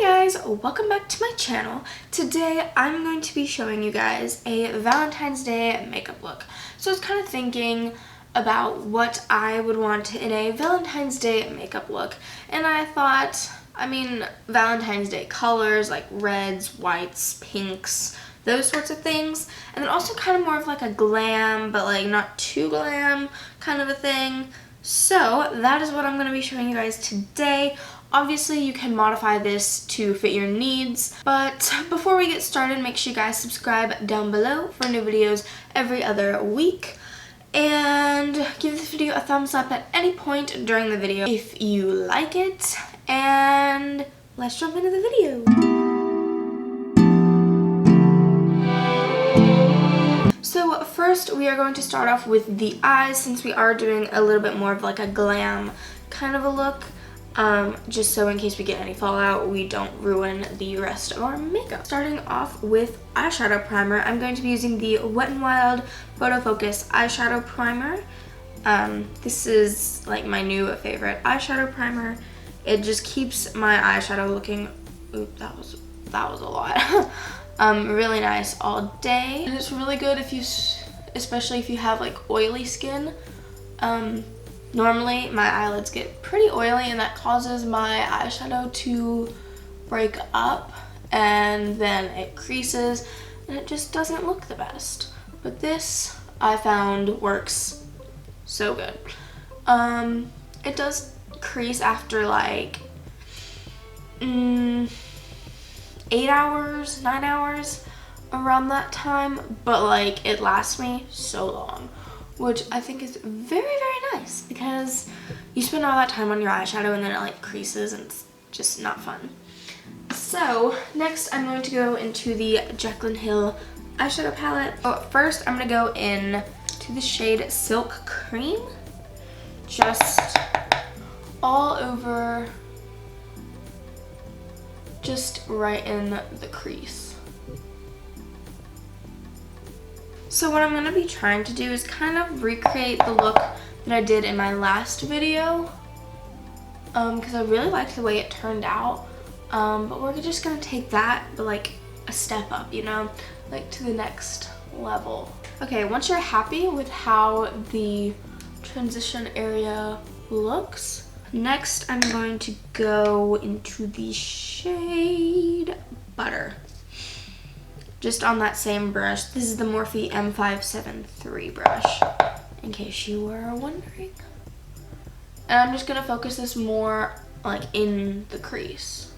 guys, welcome back to my channel. Today I'm going to be showing you guys a Valentine's Day makeup look. So I was kind of thinking about what I would want in a Valentine's Day makeup look, and I thought, Valentine's Day colors like reds, whites, pinks, those sorts of things, and then also kind of more of like a glam but like not too glam kind of a thing. So that is what I'm going to be showing you guys today. Obviously, you can modify this to fit your needs, but before we get started, make sure you guys subscribe down below for new videos every other week, and give this video a thumbs up at any point during the video if you like it, and let's jump into the video. So first, we are going to start off with the eyes, since we are doing a little bit more of like a glam kind of a look. Just so in case we get any fallout, we don't ruin the rest of our makeup. Starting off with eyeshadow primer, I'm going to be using the Wet n Wild Photofocus eyeshadow primer. This is like my new favorite eyeshadow primer. It just keeps my eyeshadow looking, that was a lot, really nice all day. And it's really good if you, especially if you have like oily skin. Normally, my eyelids get pretty oily, and that causes my eyeshadow to break up, and then it creases, and it just doesn't look the best. But this, I found, works so good. It does crease after like 8 hours, 9 hours, around that time, but like it lasts me so long, which I think is very, very nice, because you spend all that time on your eyeshadow and then it like creases and it's just not fun. So next I'm going to go into the Jaclyn Hill eyeshadow palette. But first I'm going to go in to the shade Silk Cream, just all over, just right in the crease. So what I'm going to be trying to do is kind of recreate the look that I did in my last video, because I really liked the way it turned out, but we're just going to take that but like a step up, you know, like to the next level. Okay, once you're happy with how the transition area looks, next I'm going to go into the shade Butter. Just on that same brush. This is the Morphe M573 brush, in case you were wondering. And I'm just going to focus this more like in the crease.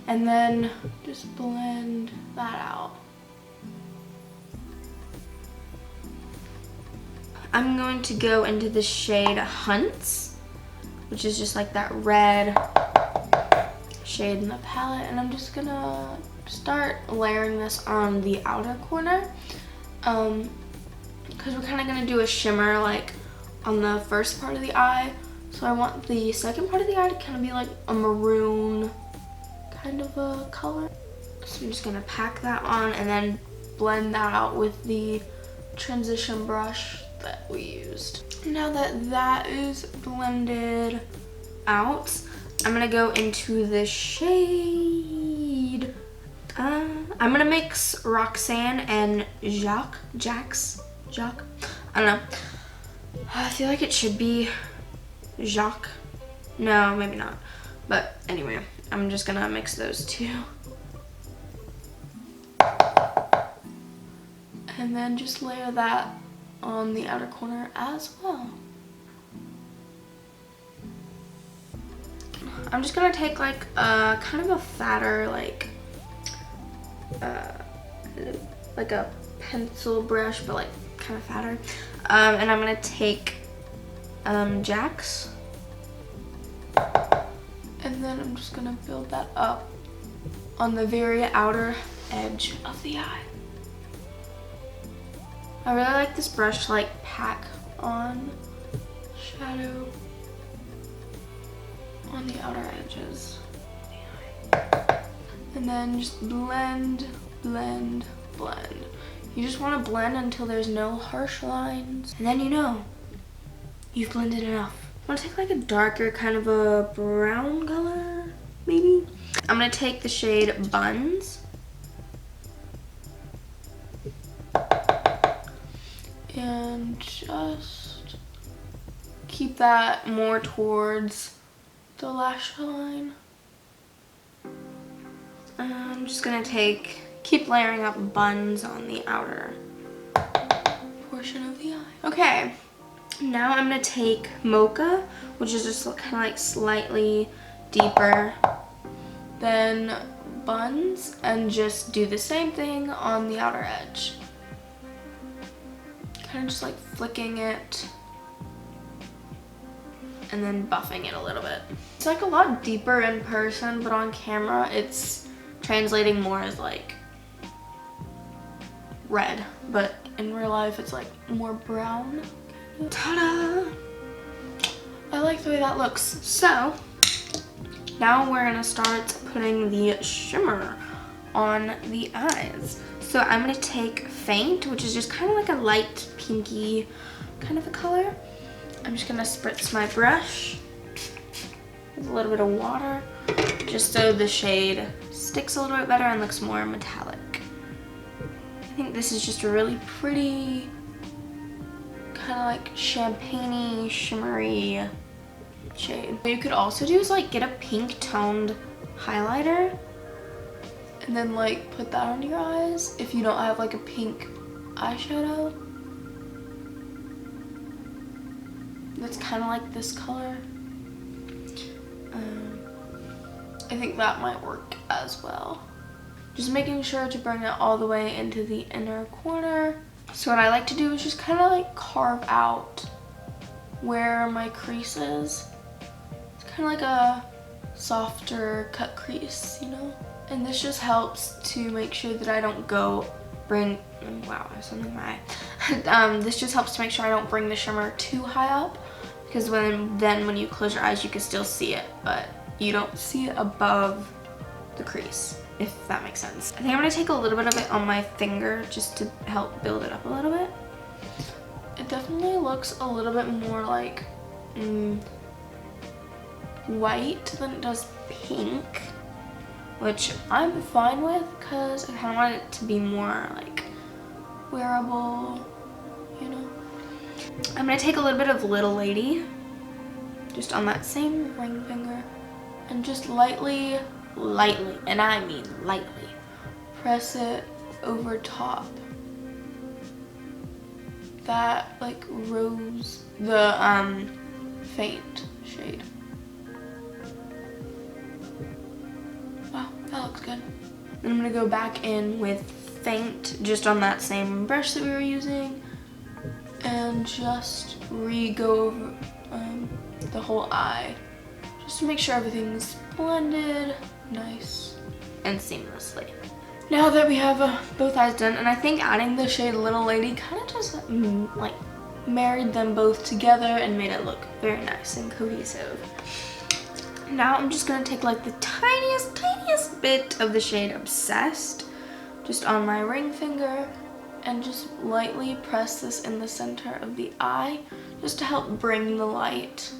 And then just blend that out. I'm going to go into the shade Hunts, which is just like that red shade in the palette, and I'm just gonna start layering this on the outer corner, because we're kind of gonna do a shimmer like on the first part of the eye, so I want the second part of the eye to kind of be like a maroon kind of a color. So I'm just gonna pack that on and then blend that out with the transition brush that we used. Now that that is blended out, I'm gonna go into the shade, I'm gonna mix Roxanne and Jacques, I don't know, I feel like it should be Jacques, no, maybe not, but anyway, I'm just gonna mix those two. And then just layer that on the outer corner as well. I'm just gonna take like a kind of a fatter like a pencil brush, but like kind of fatter, and I'm gonna take Jack's, and then I'm just gonna build that up on the very outer edge of the eye. I really like this brush to like pack on shadow on the outer edges. And then just blend, blend, blend. You just want to blend until there's no harsh lines. And then you know you've blended enough. I'm going to take like a darker kind of a brown color, maybe. I'm going to take the shade Buns. And just keep that more towards the lash line. And I'm just going to keep layering up Buns on the outer portion of the eye. Okay, now I'm going to take Mocha, which is just kind of like slightly deeper than Buns, and just do the same thing on the outer edge. Kind of just like flicking it and then buffing it a little bit. It's like a lot deeper in person, but on camera it's translating more as like red, but in real life it's like more brown. Ta-da! I like the way that looks. So now we're gonna start putting the shimmer on the eyes. So I'm gonna take Faint, which is just kind of like a light pinky kind of a color. I'm just gonna spritz my brush with a little bit of water, just so the shade sticks a little bit better and looks more metallic. I think this is just a really pretty, kind of like champagne-y, shimmery shade. What you could also do is like get a pink toned highlighter and then like put that on your eyes if you don't have like a pink eyeshadow that's kind of like this color. I think that might work as well. Just making sure to bring it all the way into the inner corner. So what I like to do is just kind of like carve out where my crease is. It's kind of like a softer cut crease, you know? And this just helps to make sure that I don't wow, I have something in my eye. This just helps to make sure I don't bring the shimmer too high up, because then when you close your eyes you can still see it, but you don't see it above the crease, if that makes sense. I think I'm gonna take a little bit of it on my finger just to help build it up a little bit. It definitely looks a little bit more like white than it does pink, which I'm fine with because I kind of want it to be more like wearable, you know. I'm gonna take a little bit of Little Lady just on that same ring finger and just lightly, and I mean lightly, press it over top that like rose, the Faint shade. Wow, that looks good. Then I'm gonna go back in with Faint just on that same brush that we were using and just go over the whole eye just to make sure everything's blended nice and seamlessly. Now that we have both eyes done, and I think adding the shade Little Lady kind of just like married them both together and made it look very nice and cohesive. Now I'm just gonna take like the tiniest bit of the shade Obsessed just on my ring finger and just lightly press this in the center of the eye just to help bring the light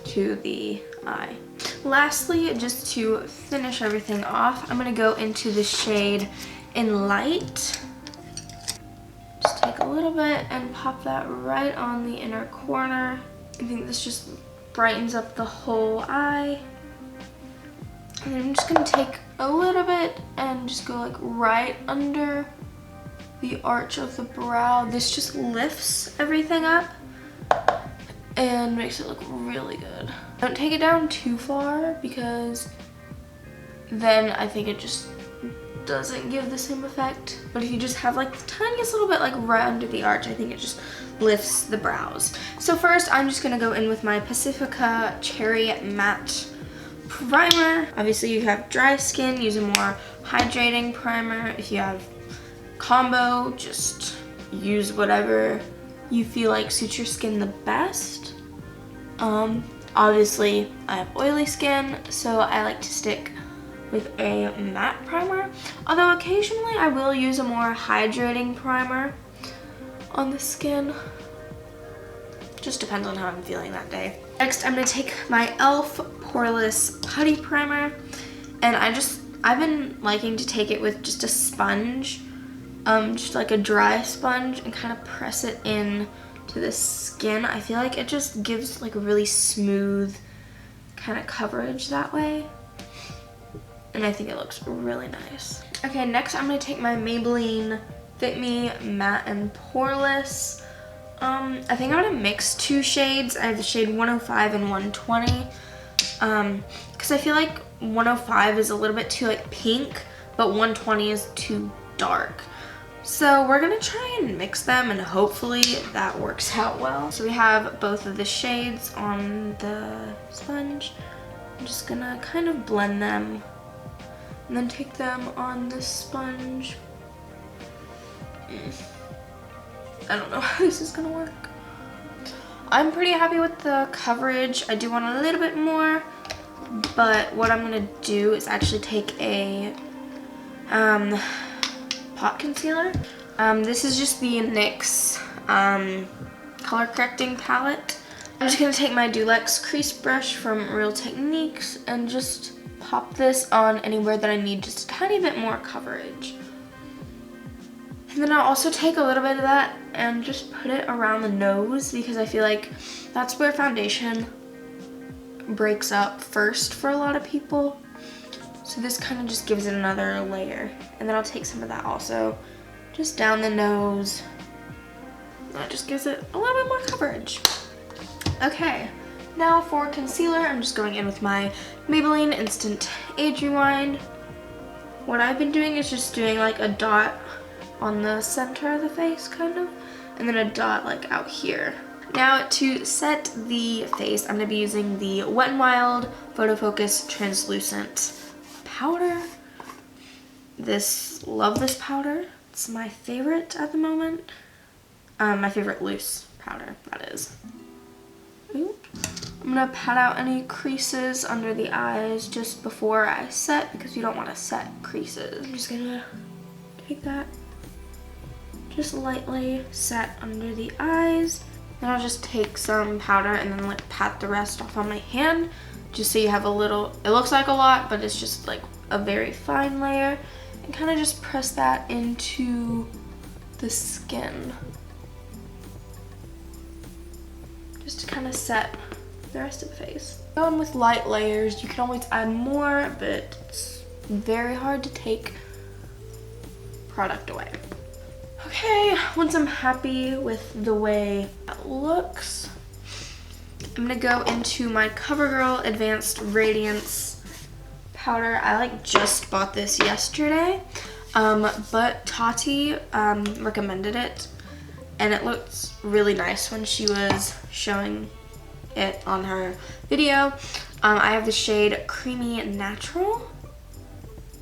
to the eye. Lastly, just to finish everything off, I'm gonna go into the shade In Light. Just take a little bit and pop that right on the inner corner. I think this just brightens up the whole eye. And then I'm just gonna take a little bit and just go like right under the arch of the brow. This just lifts everything up and makes it look really good. Don't take it down too far because then I think it just doesn't give the same effect. But if you just have like the tiniest little bit like right under the arch, I think it just lifts the brows. So first I'm just gonna go in with my Pacifica Cherry Matte Primer. Obviously you have dry skin, use a more hydrating primer. If you have combo, just use whatever you feel like suits your skin the best. Obviously I have oily skin, so I like to stick with a matte primer. Although occasionally I will use a more hydrating primer on the skin. Just depends on how I'm feeling that day. Next, I'm going to take my e.l.f. Poreless Putty Primer. And I've been liking to take it with just a sponge. Just like a dry sponge, and kind of press it in to the skin. I feel like it just gives like a really smooth kind of coverage that way. And I think it looks really nice. Okay, next I'm going to take my Maybelline Fit Me Matte and Poreless. I think I'm going to mix two shades. I have the shade 105 and 120. Because I feel like 105 is a little bit too like pink, but 120 is too dark. So we're going to try and mix them, and hopefully that works out well. So we have both of the shades on the sponge. I'm just going to kind of blend them and then take them on the sponge. I don't know how this is gonna work. I'm pretty happy with the coverage. I do want a little bit more, but what I'm gonna do is actually take a pot concealer. This is just the NYX color correcting palette. I'm just gonna take my Dulux crease brush from Real Techniques and just pop this on anywhere that I need just a tiny bit more coverage. And then I'll also take a little bit of that and just put it around the nose, because I feel like that's where foundation breaks up first for a lot of people. So this kind of just gives it another layer. And then I'll take some of that also just down the nose. That just gives it a little bit more coverage. Okay, now for concealer, I'm just going in with my Maybelline Instant Age Rewind. What I've been doing is just doing like a dot on the center of the face, kind of, and then a dot like out here. Now to set the face, I'm going to be using the Wet n Wild Photofocus Translucent Powder. Love this powder. It's my favorite at the moment. My favorite loose powder, that is. Ooh. I'm going to pat out any creases under the eyes just before I set, because you don't want to set creases. I'm just going to take that, just lightly set under the eyes. Then I'll just take some powder and then like pat the rest off on my hand, just so you have a little, it looks like a lot, but it's just like a very fine layer, and kind of just press that into the skin. Just to kind of set the rest of the face. Going with light layers, you can always add more, but it's very hard to take product away. Okay, once I'm happy with the way that looks, I'm gonna go into my Covergirl Advanced Radiance powder. I like just bought this yesterday, but Tati recommended it, and it looks really nice when she was showing it on her video. I have the shade Creamy Natural.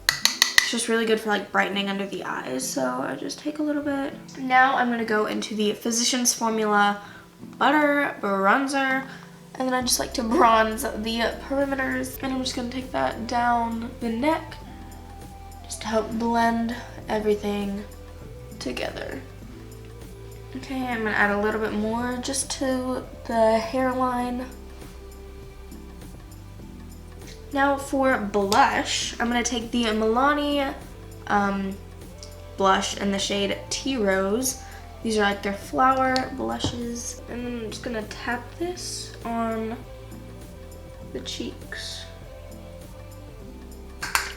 It's just really good for like brightening under the eyes, so I just take a little bit. Now I'm gonna go into the Physicians Formula Butter Bronzer, and then I just like to bronze the perimeters, and I'm just gonna take that down the neck just to help blend everything together. Okay, I'm gonna add a little bit more just to the hairline. Now for blush, I'm gonna take the Milani blush in the shade Tea Rose. These are like their flower blushes. And then I'm just gonna tap this on the cheeks.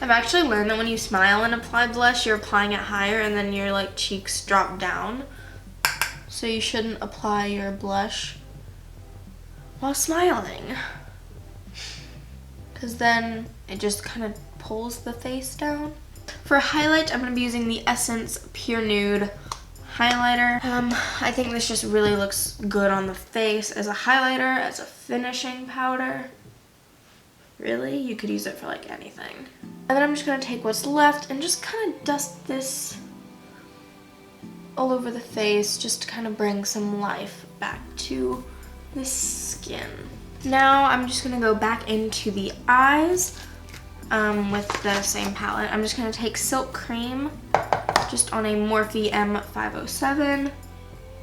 I've actually learned that when you smile and apply blush, you're applying it higher, and then your like cheeks drop down. So you shouldn't apply your blush while smiling, because then it just kind of pulls the face down. For highlight, I'm going to be using the Essence Pure Nude highlighter. I think this just really looks good on the face as a highlighter, as a finishing powder. Really, you could use it for like anything. And then I'm just going to take what's left and just kind of dust this all over the face, just to kind of bring some life back to the skin. Now I'm just gonna go back into the eyes. with the same palette. I'm just going to take Silk Cream just on a Morphe M507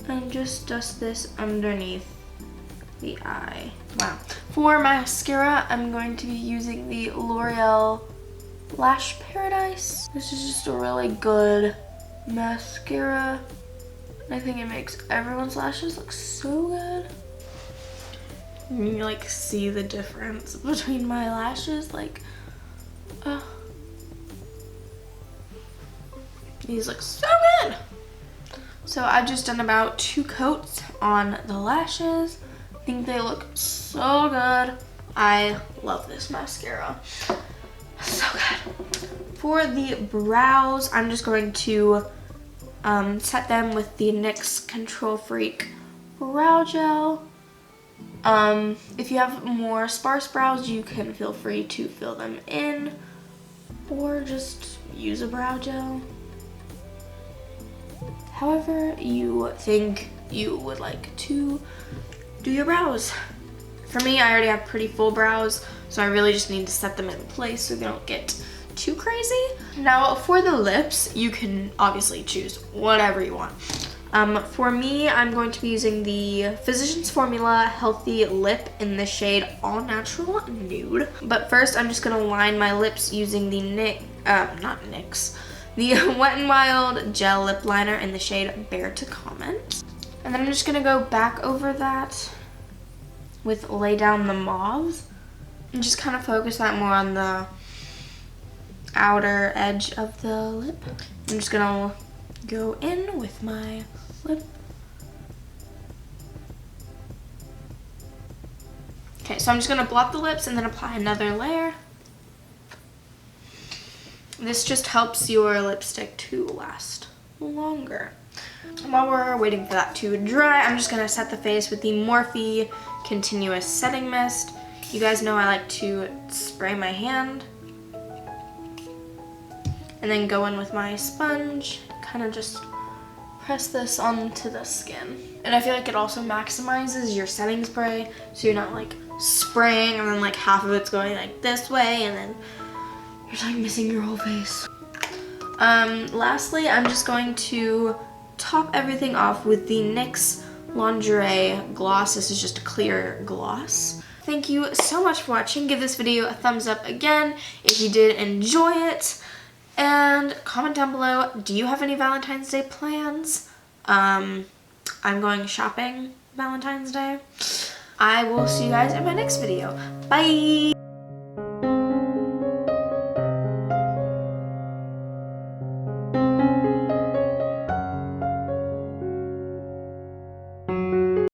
and just dust this underneath the eye. Wow. For mascara, I'm going to be using the L'Oreal Lash Paradise. This is just a really good mascara. I think it makes everyone's lashes look so good. You like see the difference between my lashes, like, these look so good. So I've just done about 2 coats on the lashes. I think they look so good. I love this mascara. So good. For the brows, I'm just going to set them with the NYX Control Freak Brow Gel. If you have more sparse brows, you can feel free to fill them in or just use a brow gel. However you think you would like to do your brows. For me, I already have pretty full brows, so I really just need to set them in place so they don't get too crazy. Now for the lips, you can obviously choose whatever you want. For me, I'm going to be using the Physicians Formula Healthy Lip in the shade All Natural Nude. But first, I'm just gonna line my lips using the the Wet n Wild Gel Lip Liner in the shade Bear to Comment. And then I'm just gonna go back over that with Lay Down the Mauves and just kind of focus that more on the outer edge of the lip. I'm just gonna go in with my lip. Okay, so I'm just gonna blot the lips and then apply another layer. This just helps your lipstick to last longer. And while we're waiting for that to dry, I'm just gonna set the face with the Morphe Continuous Setting Mist. You guys know I like to spray my hand and then go in with my sponge, kind of just press this onto the skin. And I feel like it also maximizes your setting spray, so you're not like spraying and then like half of it's going like this way and then you're just like missing your whole face. Lastly, I'm just going to top everything off with the NYX Lingerie Gloss. This is just a clear gloss. Thank you so much for watching. Give this video a thumbs up again if you did enjoy it. And comment down below, do you have any Valentine's Day plans? I'm going shopping Valentine's Day. I will see you guys in my next video. Bye!